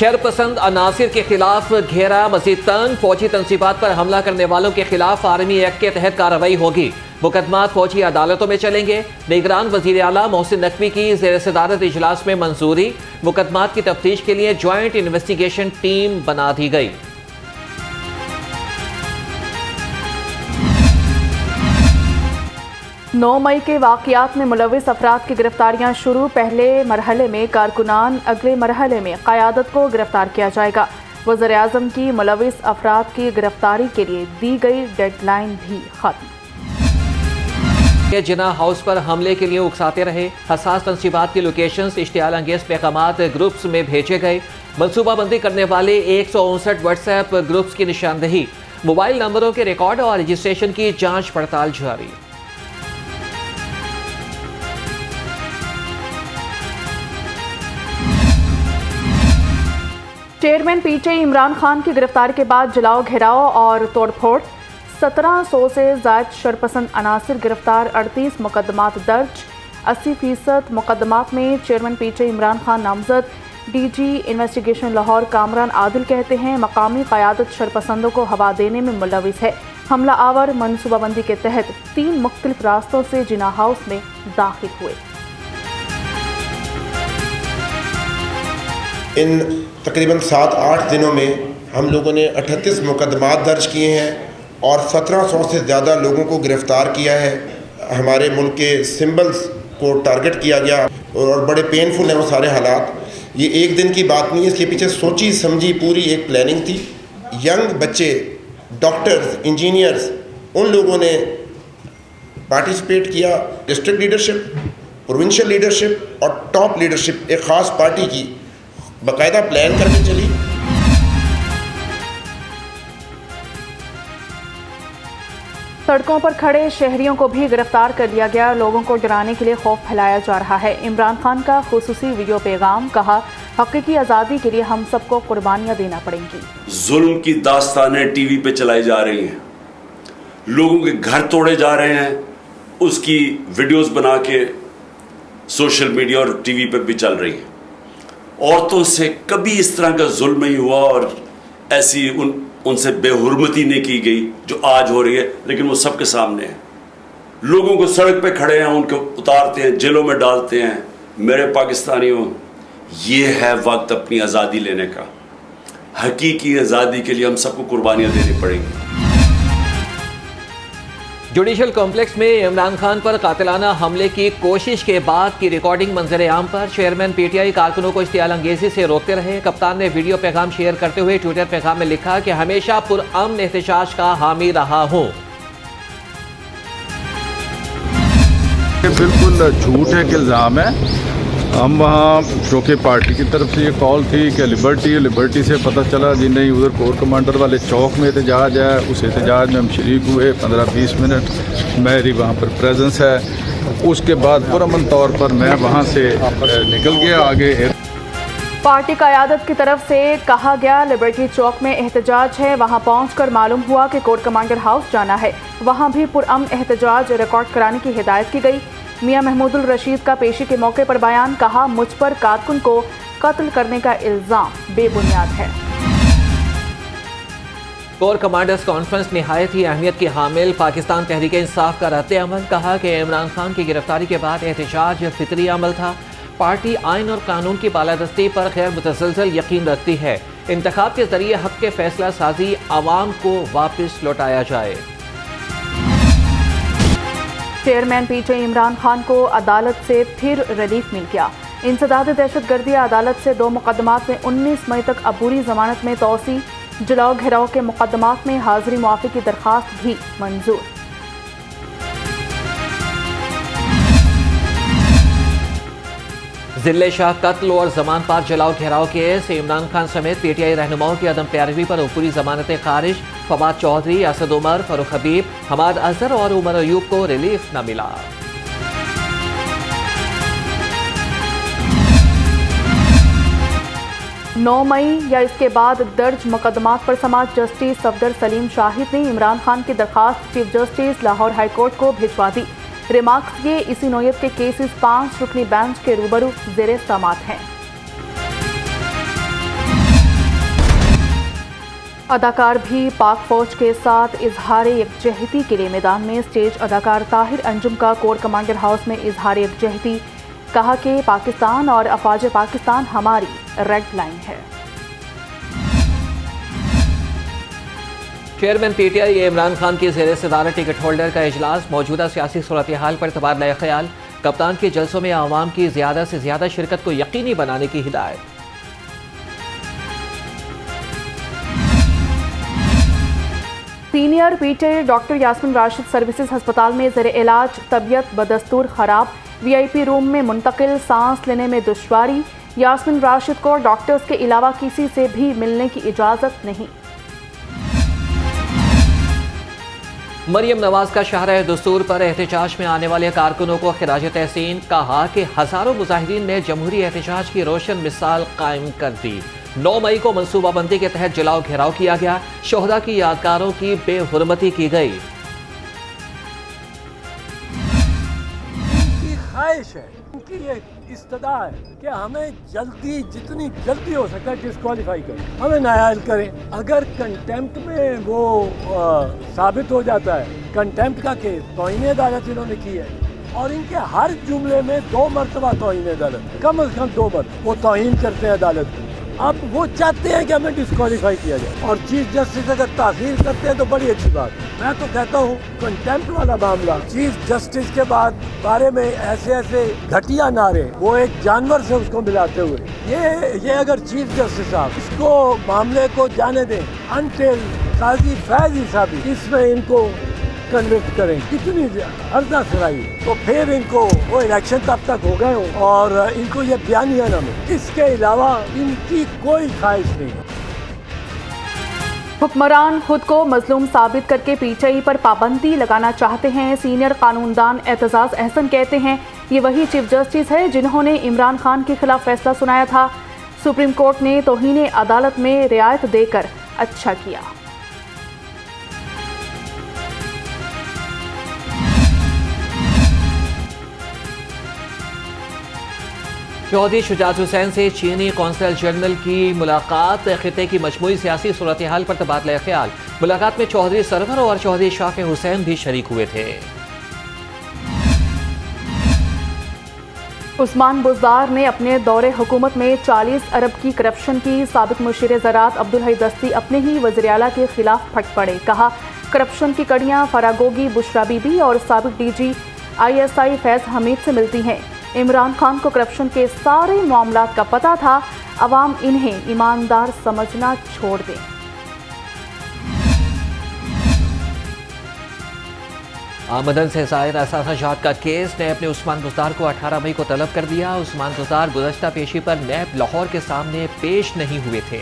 शरपसंद अनासिर के खिलाफ घेरा मजीद तंग, फौजी तनसीबात पर हमला करने वालों के खिलाफ आर्मी एक्ट के तहत कार्रवाई होगी। मुकदमात फौजी अदालतों में चलेंगे। निगरान वजीर आला मोहसिन नकवी की ज़ेर सदारत इजलास में मंजूरी। मुकदमात की तफ्तीश के लिए ज्वाइंट इन्वेस्टिगेशन टीम बना दी गई। नौ मई के वाक़यात में मुलविस अफराद की गिरफ्तारियां शुरू। पहले मरहले में कारकुनान, अगले मरहले में क़यादत को गिरफ्तार किया जाएगा। वज़ीर आज़म की मुलविस अफराद की गिरफ्तारी के लिए दी गई डेडलाइन भी खत्म। जिना हाउस पर हमले के लिए उकसाते रहे, हसास तनसीबात की लोकेशंस इश्तियाल अंगेज पैगामात ग्रुप्स में भेजे गए। मनसूबाबंदी करने वाले 159 व्हाट्सएप ग्रुप्स की निशानदही, मोबाइल नंबरों के रिकॉर्ड और रजिस्ट्रेशन की जांच पड़ताल जारी। चेयरमैन पीटीआई इमरान खान की गिरफ्तारी के बाद जलाओ, घेराव और तोड़फोड़। 1700 से ज़ायद शरपसंद अनासिर गिरफ्तार, 38 मुकदमात दर्ज। 80% मुकदमात में चेयरमैन पीटीआई इमरान खान नामजद। डीजी इन्वेस्टिगेशन लाहौर कामरान आदिल कहते हैं मकामी क़यादत शरपसंदों को हवा देने में मुलविस है। हमला आवर मनसूबाबंदी के तहत 3 मुख्तलिफ रास्तों से जिना हाउस में दाखिल हुए। इन तकरीबन 7-8 दिनों में हम लोगों ने 38 मुकदमात दर्ज किए हैं और 1700 से ज़्यादा लोगों को गिरफ़्तार किया है। हमारे मुल्क के सिंबल्स को टारगेट किया गया और बड़े पेनफुल हैं वो सारे हालात। ये एक दिन की बात नहीं है, इसके पीछे सोची समझी पूरी एक प्लानिंग थी। यंग बच्चे, डॉक्टर्स, इंजीनियर्स, उन लोगों ने पार्टिसिपेट किया। डिस्ट्रिक्ट लीडरशिप, प्रोविंशियल लीडरशिप और टॉप लीडरशिप एक ख़ास पार्टी की बाकायदा प्लान करके चली। सड़कों पर खड़े शहरियों को भी गिरफ्तार कर लिया गया। लोगों को डराने के लिए खौफ फैलाया जा रहा है। इमरान खान का खुसूसी वीडियो पैगाम, कहा हकीकी आज़ादी के लिए हम सबको कुर्बानियां देना पड़ेंगी। जुल्म की दास्तानें टीवी पे चलाई जा रही हैं, लोगों के घर तोड़े जा रहे हैं, उसकी वीडियोस बना के सोशल मीडिया और टीवी पे भी चल रही हैं। औरतों से कभी इस तरह का जुल्म नहीं हुआ और ऐसी उनसे बेहुरमती नहीं की गई जो आज हो रही है, लेकिन वो सबके सामने है। लोगों को सड़क पे खड़े हैं, उनको उतारते हैं, जेलों में डालते हैं। मेरे पाकिस्तानियों, ये है वक्त अपनी आज़ादी लेने का। हकीकी आज़ादी के लिए हम सबको कुर्बानियाँ देनी पड़ेंगी। जुडिशल कॉम्प्लेक्स में इमरान खान पर कातिलाना हमले की कोशिश के बाद की रिकॉर्डिंग मंजर आम पर। चेयरमैन पीटीआई कारकुनों को इश्तियाल अंगेजी से रोकते रहे। कप्तान ने वीडियो पैगाम शेयर करते हुए ट्विटर पैगाम में लिखा कि हमेशा पुरअमन एहतजाज का हामी रहा हूँ। बिल्कुल झूठ है कि इल्ज़ाम है। हम वहाँ चौके पार्टी की तरफ से ये कॉल थी कि लिबर्टी से पता चला जी नहीं, उधर कोर कमांडर वाले चौक में एहतजाज है। उस एहतजाज में हम शरीक हुए। 15-20 मिनट मेरी वहाँ पर प्रेजेंस है। उसके बाद पुरअमन तौर पर मैं वहाँ से निकल गया आगे। पार्टी क़यादत की तरफ से कहा गया लिबर्टी चौक में एहतजाज है। वहां पहुंचकर मालूम हुआ कि कोर्ट कमांडर हाउस जाना है। वहां भी पुरअमन एहतजाज रिकॉर्ड कराने की हिदायत की गई। मियां महमूदुल रशीद का पेशी के मौके पर बयान, कहा मुझ पर कारकुन को कत्ल करने का इल्ज़ाम बेबुनियाद है। कोर कमांडर्स कॉन्फ्रेंस निहायत ही अहमियत की हामिल। पाकिस्तान तहरीक इंसाफ का रद्द अमल, कहा कि इमरान खान की गिरफ्तारी के बाद एहतजाज फितरी अमल था। पार्टी आइन और कानून की बालादस्ती पर गैर मुतसलसल यकीन रखती है। इंतखाब के जरिए हक के फैसला साजी आवाम को वापस लौटाया जाए। चेयरमैन पीटीआई इमरान खान को अदालत से फिर रिलीफ मिल गया। इंसदाद दहशतगर्दी अदालत से 2 मुकदमात में 19 मई तक अबूरी जमानत में तोसी। जलाओ घेराव के मुकदमात में हाजिरी मुआफ़ी की दरख्वास्त भी मंजूर। जिले शाह कत्ल और जमान पार जलाओ घेराव केस, इमरान खान समेत पीटीआई रहनुमाओं की अदम पैरवी पर पूरी जमानतें खारिज। फवाद चौधरी, असद उमर, फरूख हबीब, हमाद अजहर और उमर अयूब को रिलीफ न मिला। 9 मई या इसके बाद दर्ज मुकदमात पर समाअत जस्टिस सफदर सलीम शाहिद ने इमरान खान की दरखास्त chief justice Lahore high court को भिजवा दी। रिमार्क्स ये इसी नौयत के केसेस 5 रुकनी बेंच के रूबरू ज़ेरे समाअत हैं। अदाकार भी पाक फौज के साथ इजहार यकजहती के लिए मैदान में। स्टेज अदाकार ताहिर अंजुम का कोर कमांडर हाउस में इजहार यकजहती, कहा कि पाकिस्तान और अफवाज पाकिस्तान हमारी रेड लाइन है। चेयरमैन पीटीआई इमरान खान की ज़ेर सदारत टिकट होल्डर का इजलास, मौजूदा सियासी सूरत हाल पर तबादला ख्याल, कप्तान के जलसों में आवाम की ज़्यादा से ज़्यादा शिरकत को यकीनी बनाने की हिदायत। Senior PTI doctor Yasmin Rashid services अस्पताल में ज़ेर इलाज, तबीयत बदस्तूर खराब, वीआईपी रूम में मुंतकिल, सांस लेने में दुश्वारी। यास्मीन राशिद को डॉक्टर्स के अलावा किसी से भी मिलने की इजाज़त नहीं। मरियम नवाज का शाहराह दस्तूर पर एहतजाज में आने वाले कारकुनों को खिराज तहसीन, कहा कि हजारों मुजाहिदीन ने जमहूरी एहतजाज की रोशन मिसाल कायम कर दी। 9 मई को मनसूबाबंदी के तहत जलाओ घेराव किया गया, शोहदा की यादगारों की बेहुरमती की गई। उनकी ख्वाहिश है, उनकी ये इस्तदा है कि हमें जल्दी, जितनी जल्दी हो सकता है डिस्क्वालीफाई करें, हमें नायाल करें। अगर कंटेम्प्ट में वो साबित हो जाता है, कंटेम्प्ट का केस, तौहीन अदालत इन्होंने की है और इनके हर जुमले में 2 मरतबा तौहीन अदालत, कम से कम 2 बार वो तौहीन करते हैं अदालत की। अब वो चाहते हैं कि हमें डिस्क्वालीफाई किया जाए और चीफ जस्टिस अगर ताख़ीर करते हैं तो बड़ी अच्छी बात है। मैं तो कहता हूँ कंटेम्प्ट वाला मामला, चीफ जस्टिस के बाद बारे में ऐसे घटिया नारे, वो एक जानवर से उसको मिलाते हुए, ये अगर चीफ जस्टिस साहब इसको मामले को जाने दें अनटिल काजी फैज साहब इसमें इनको कन्विक्ट करें, कितनी अर्जा सराई, तो फिर इनको वो इलेक्शन तब तक हो गए हो और इनको ये बयानिया न मिले। इसके अलावा इनकी कोई ख्वाहिश नहीं है। हुक्मरान खुद को मजलूम साबित करके पीटीआई पर पाबंदी लगाना चाहते हैं। सीनियर कानूनदान एतजाज अहसन कहते हैं ये वही चीफ जस्टिस है जिन्होंने इमरान खान के खिलाफ फैसला सुनाया था। सुप्रीम कोर्ट ने तौहीन अदालत में रियायत देकर अच्छा किया। चौधरी शुजात हुसैन से चीनी कौंसल जनरल की मुलाकात, खिते की मजमूई सियासी सूरत हाल पर तबादला ख्याल। मुलाकात में चौधरी सरवर और चौधरी शाफी हुसैन भी शरीक हुए थे। उस्मान बुज़दार ने अपने दौरे हुकूमत में 40 अरब की करप्शन की साबिक मुशीर ज़राअत अब्दुल हई दस्ती अपने ही वज़ीर आला के खिलाफ फट पड़े। कहा करप्शन की कड़ियाँ फरागोगी, बुशरा बीबी और साबिक डीजी ISI फैज़ हमीद से मिलती हैं। इमरान खान को करप्शन के सारे मामलात का पता था, अवाम इन्हें ईमानदार समझना छोड़ दें। आमदन से ज़ायद असासाजात का केस, नैब ने उस्मान बुज़दार को 18 मई को तलब कर दिया। उस्मान बुज़दार गुज़श्ता पेशी पर नैब लाहौर के सामने पेश नहीं हुए थे।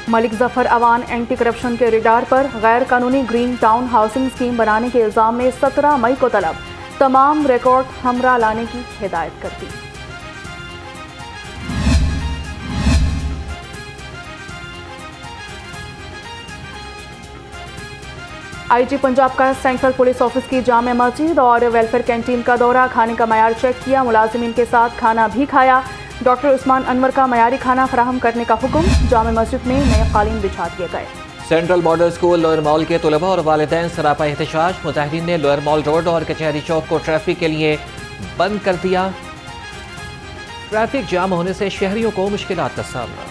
मलिक जफर अवान एंटी करप्शन के रिडार पर गैर कानूनी ग्रीन टाउन हाउसिंग स्कीम बनाने के इल्ज़ाम में 17 मई को तलब, तमाम रिकॉर्ड हमरा लाने की हिदायत कर दी। IG पंजाब का सेंट्रल पुलिस ऑफिस की जामे मस्जिद और वेलफेयर कैंटीन का दौरा, खाने का मयार चेक किया, मुलाजिमीन के साथ खाना भी खाया। डॉक्टर उस्मान अनवर का मयारी खाना फराहम करने का हुक्म, जामे मस्जिद में नए कालीन बिछा दिए गए। Central model school lower mall के तलबा और वालिदैन सरापा एहतजाज, मुजाहिदीन ने लोअर मॉल रोड और कचहरी चौक को ट्रैफिक के लिए बंद कर दिया। ट्रैफिक जाम होने से शहरियों को मुश्किलात का सामना।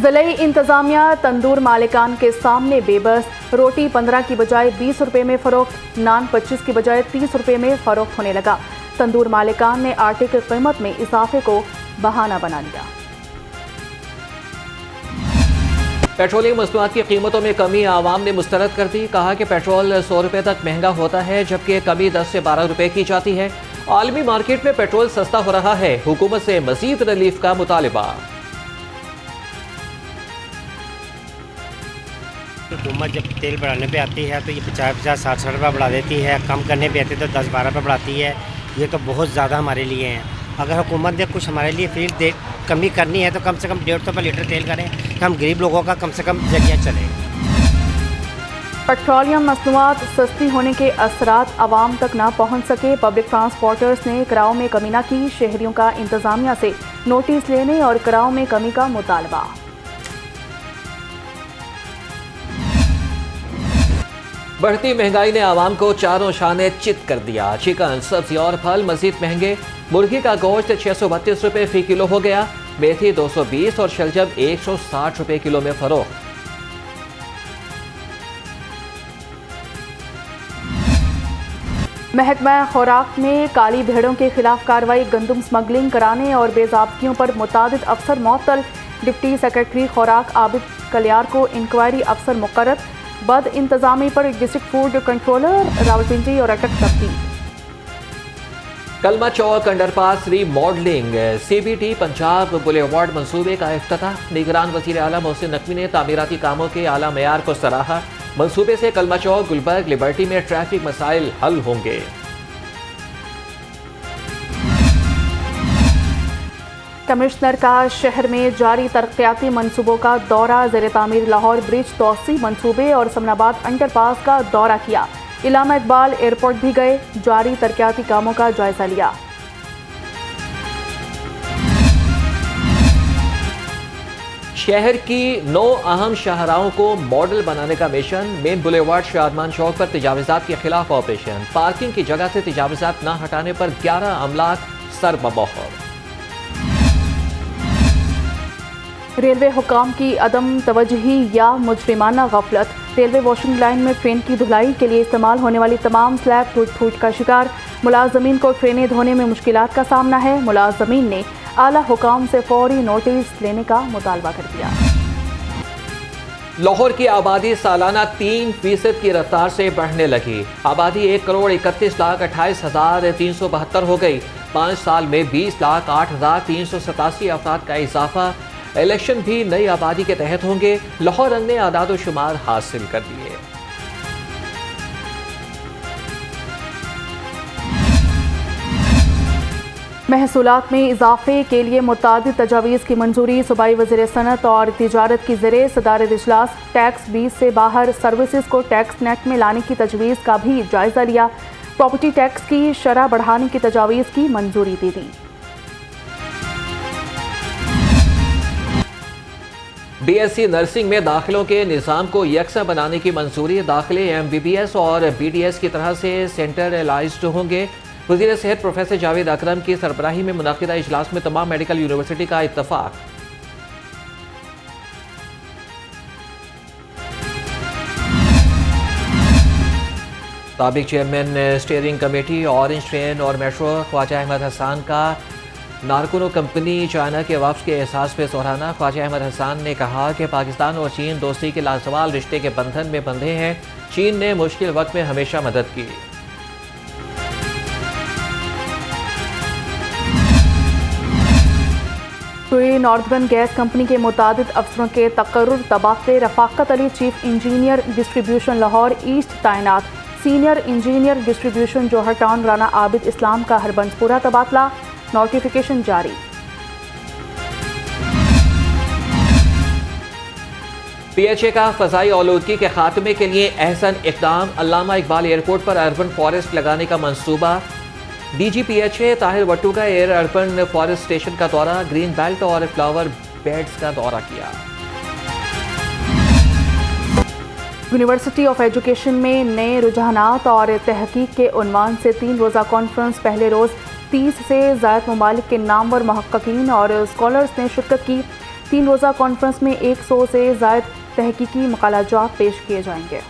ज़िले इंतजामिया तंदूर मालिकान के सामने बेबस, रोटी 15 की बजाय 20 रुपये में फरोख्त, नान 25 की बजाय 30 रुपये में फरोख्त होने लगा। तंदूर मालिकान ने आटे की कीमत में इजाफे को बहाना बना लिया। पेट्रोलियम मसनूआत की कीमतों में कमी आवाम ने मुस्तरद कर दी। कहा कि पेट्रोल 100 रुपये तक महंगा होता है, जबकि कमी 10 से 12 रुपये की जाती है। आलमी मार्केट में पेट्रोल सस्ता हो रहा है, हुकूमत से मजीद रिलीफ का मुतालिबा। हुकूमत जब तेल बढ़ाने पे आती है तो ये 50-50, 60-60 रुपये बढ़ा देती है, कम करने पे आती है तो 10-12 रुपये बढ़ाती है। ये तो बहुत ज़्यादा हमारे लिए है। अगर हुकूमत ने कुछ हमारे लिए फ्री कमी करनी है तो कम से कम 150 रुपये लीटर तेल करें, कि हम गरीब लोगों का कम से कम जरिया चले। पेट्रोलियम मसनूआत सस्ती होने के असरात आवाम तक न पहुँच सके। पब्लिक ट्रांसपोर्टर्स ने किरायों में कमी न की। शहरियों का इंतजामिया से नोटिस लेने और किरायों में कमी का मुतालबा। बढ़ती महंगाई ने आवाम को चारों शाने चित कर दिया। चिकन, सब्जी और फल मजीद महंगे। मुर्गी का गोश्त 632 रुपये फी किलो हो गया। मेथी 220 और शलजम 160 रुपये किलो में फरोख्त। महकमा खुराक में काली भेड़ों के खिलाफ कार्रवाई। गंदम स्मगलिंग कराने और बेज़ाब्तियों पर मुतादिद अफसर मुअत्तल। डिप्टी सेक्रेटरी खुराक आबिद कलियार को इंक्वायरी अफसर मुकर्रर। बद इंतजामी पर डिस्ट्रिक्ट फूड कंट्रोलर रावलपिंडी और अटक तब्दील। Kalma Chowk underpass remodelling. CBT Punjab boulevard मंसूबे का इफ्तिताह। निगरान वज़ीर आला मोहसिन नकवी ने तामीराती कामों के आला मयार को सराहा। मंसूबे से कलमा चौक, गुलबर्ग, लिबर्टी में ट्रैफिक मसाइल हल होंगे। कमिश्नर का शहर में जारी तरक्याती मंसूबों का दौरा। ज़ेर तामीर लाहौर ब्रिज तोसी मंसूबे और समनाबाद अंडरपास का दौरा किया। इलामा इकबाल एयरपोर्ट भी गए। जारी तरक्याती कामों का जायजा लिया। शहर की 9 अहम शाहराहों को मॉडल बनाने का मिशन। मेन बुलेवार्ड शादमान चौक पर तजावुज़ात के खिलाफ ऑपरेशन। पार्किंग की जगह से तजावुज़ात न हटाने पर 11 अमलाक सरबमौखर। रेलवे हुकाम की अदम तवज्जुही या मुजरिमाना गफलत। रेलवे वॉशिंग लाइन में ट्रेन की धुलाई के लिए इस्तेमाल होने वाली तमाम स्लैब टूट का शिकार। मुलाजमीन को ट्रेनें धोने में मुश्किलात का सामना है। मुलाजमीन ने आला हुकाम से फौरी नोटिस लेने का मुतालबा कर दिया। लाहौर की आबादी सालाना 3% की रफ्तार से बढ़ने लगी। आबादी 1,31,28,372 हो गई। 5 साल में 20,08,387 अफराद का इजाफा। इलेक्शन भी नई आबादी के तहत होंगे। लाहौर रंग ने आदाद शुमार हासिल कर दिए। महसूलात में इजाफे के लिए मुतादिद तजावीज़ की मंजूरी। सूबाई वज़ीर सनत और तिजारत की ज़रिए सदारत इजलास। टैक्स बीस से बाहर सर्विसेज को टैक्स नेट में लाने की तजवीज़ का भी जायजा लिया। प्रॉपर्टी टैक्स की शरह बढ़ाने की तजावीज़ की मंजूरी दे दी। BSc नर्सिंग में दाखिलों के निज़ाम को यकसा बनाने की मंजूरी। दाखिले MBBS और BDS की तरह से सेंट्रलाइज्ड होंगे। वज़ीर सेहत प्रोफेसर जावेद अकरम की सरबराही में मुनक़िदा इजलास में तमाम मेडिकल यूनिवर्सिटी का इत्तफाक। साबिक chairman steering committee orange train और मेट्रो ख्वाजा अहमद हसन का नारकोनो कंपनी चाइना के वापस के एहसास पे सराहना। ख्वाजा अहमद हसन ने कहा कि पाकिस्तान और चीन दोस्ती के लाजवाल रिश्ते के बंधन में बंधे हैं। चीन ने मुश्किल वक्त में हमेशा मदद की। नॉर्दर्न गैस कंपनी के मुतादिद अफसरों के तकर्रुर तबादले। Rafaqat Ali chief engineer distribution Lahore east तैनात। सीनियर इंजीनियर डिस्ट्रीब्यूशन जौहर टाउन राना आबिद इस्लाम का हरबंसपुरा तबादला। नोटिफिकेशन जारी। PHA का फ़ज़ाई आलूदगी के खात्मे के लिए अहसन इक़दाम। अल्लामा इकबाल एयरपोर्ट पर अर्बन फॉरेस्ट लगाने का मंसूबा। DG PHA ताहिर वट्टू का एयर अर्बन फॉरेस्ट स्टेशन का दौरा। ग्रीन बेल्ट और फ्लावर बेड्स का दौरा किया। यूनिवर्सिटी ऑफ एजुकेशन में नए रुझानात और तहकीक के उन्वान से 3 रोज़ा कॉन्फ्रेंस। पहले रोज़ 30 से ज़ायद ममालिक के नामवर महक्कीन और स्कॉलर्स ने शिरकत की। 3 रोज़ा कॉन्फ्रेंस में 100 से ज़ायद तहकीकी मकालाजात पेश किए जाएंगे।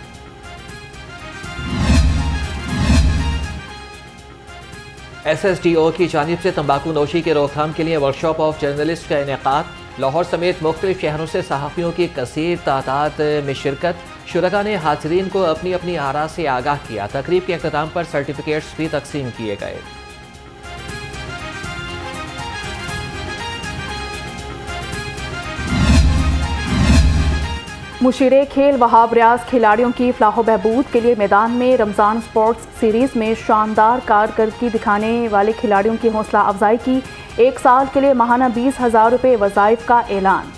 SSDO की जानिब से तंबाकू नोशी के रोकथाम के लिए वर्कशॉप ऑफ जर्नलिस्ट का इनेकाद। लाहौर समेत मुख्तलिफ शहरों से सहाफ़ियों की कसीर तादाद में शिरकत। शुरका ने हाज़रीन को अपनी अपनी आरा से आगाह किया। तकरीब के अख्ताम पर सर्टिफिकेट्स भी तकसीम किए गए। मुशीरे खेल वहाब रियाज खिलाड़ियों की फलाह बहबूद के लिए मैदान में। रमज़ान स्पोर्ट्स सीरीज़ में शानदार कारकर्दगी दिखाने वाले खिलाड़ियों की हौसला अफजाई की। 1 साल के लिए माहाना 20,000 रुपये वज़ाइफ का ऐलान।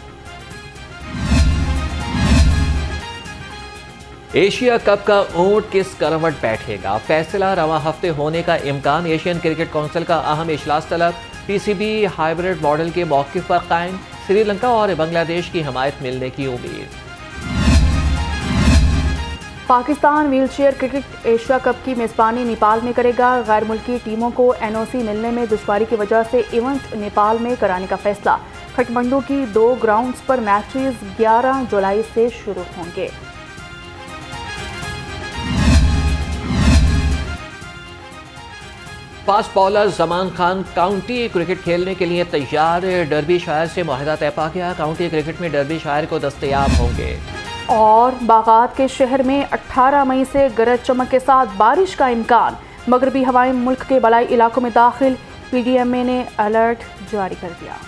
एशिया कप का ऊंट किस करवट बैठेगा, फैसला रवां हफ्ते होने का इम्कान। एशियन क्रिकेट काउंसिल का अहम इजलास तलब। पीसीबी हाइब्रिड मॉडल के मौक़िफ़ पर कायम। श्रीलंका और बांग्लादेश की हमायत मिलने की उम्मीद। Pakistan wheelchair cricket Asia cup की मेज़बानी नेपाल में करेगा। गैर मुल्की टीमों को एनओसी मिलने में दुश्वारी की वजह से इवेंट नेपाल में कराने का फैसला। खटमंडू की 2 ग्राउंड्स पर मैचेस 11 जुलाई से शुरू होंगे। Fast bowler Zaman Khan county cricket खेलने के लिए तैयार। डर्बीशायर से मुआहदा तय पा गया। काउंटी क्रिकेट में डर्बीशायर को दस्तयाब होंगे। और बागात के शहर में 18 मई से गरज चमक के साथ बारिश का इम्कान। मगरबी हवाएं मुल्क के बलाई इलाकों में दाखिल। पीडीएमए ने अलर्ट जारी कर दिया।